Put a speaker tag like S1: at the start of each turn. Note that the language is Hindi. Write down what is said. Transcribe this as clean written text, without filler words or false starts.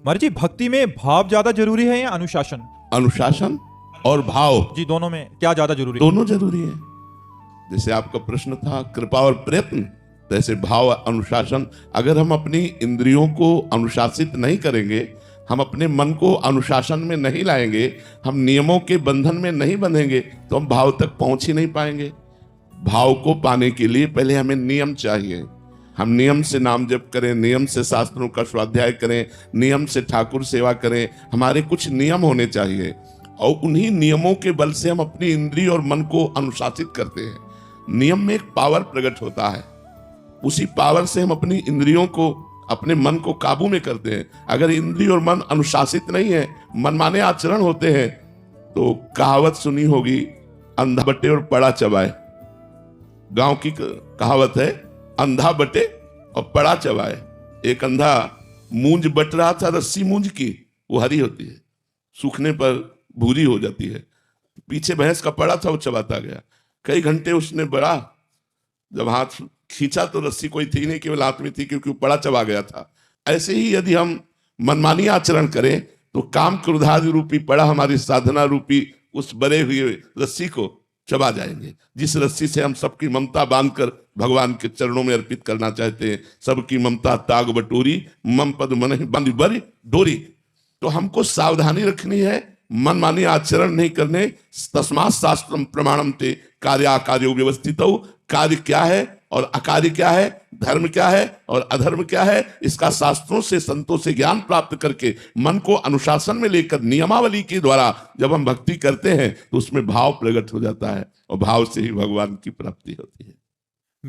S1: महाराज जी, भक्ति में भाव ज्यादा जरूरी है या अनुशासन?
S2: अनुशासन और भाव
S1: जी, दोनों में क्या ज्यादा जरूरी है?
S2: दोनों जरूरी है। जैसे आपका प्रश्न था कृपा और प्रयत्न, तो ऐसे भाव अनुशासन। अगर हम अपनी इंद्रियों को अनुशासित नहीं करेंगे, हम अपने मन को अनुशासन में नहीं लाएंगे, हम नियमों के बंधन में नहीं बंधेंगे, तो हम भाव तक पहुंच ही नहीं पाएंगे। भाव को पाने के लिए पहले हमें नियम चाहिए। हम नियम से नाम जप करें, नियम से शास्त्रों का स्वाध्याय करें, नियम से ठाकुर सेवा करें। हमारे कुछ नियम होने चाहिए और उन्हीं नियमों के बल से हम अपनी इंद्रिय और मन को अनुशासित करते हैं। नियम में एक पावर प्रकट होता है, उसी पावर से हम अपनी इंद्रियों को, अपने मन को काबू में करते हैं। अगर इंद्रिय और मन अनुशासित नहीं है, मनमाने आचरण होते हैं, तो कहावत सुनी होगी, अंधा बटे और पड़ा चबाए। गांव की कहावत है, अंधा बटे और पड़ा चबाए। एक अंधा मूंज बट रहा था, रस्सी मूंज की, वो हरी होती है, सूखने पर भूरी हो जाती है। पीछे भैंस का पड़ा था, वो चबाता गया। कई घंटे उसने बढ़ा, जब हाथ खींचा तो रस्सी कोई थी नहीं, केवल हाथ में थी, क्योंकि वो पड़ा चबा गया था। ऐसे ही यदि हम मनमानी आचरण करें तो काम क्रोधादि रूपी पड़ा हमारी साधना रूपी उस बरे हुए रस्सी को चबा जाएंगे। जिस रस्सी से हम सबकी ममता बांधकर भगवान के चरणों में अर्पित करना चाहते हैं, सबकी ममता ताग बटोरी, मम पद मन बांधी बरी डोरी। तो हमको सावधानी रखनी है, मनमानी आचरण नहीं करने। तस्मात् शास्त्रम प्रमाणम ते कार्याकार्यो व्यवस्थितौ। कार्य क्या है और अकार्य क्या है, धर्म क्या है और अधर्म क्या है, इसका शास्त्रों से, संतों से ज्ञान प्राप्त करके मन को अनुशासन में लेकर नियमावली के द्वारा जब हम भक्ति करते हैं तो उसमें भाव प्रकट हो जाता है और भाव से ही भगवान की प्राप्ति होती है।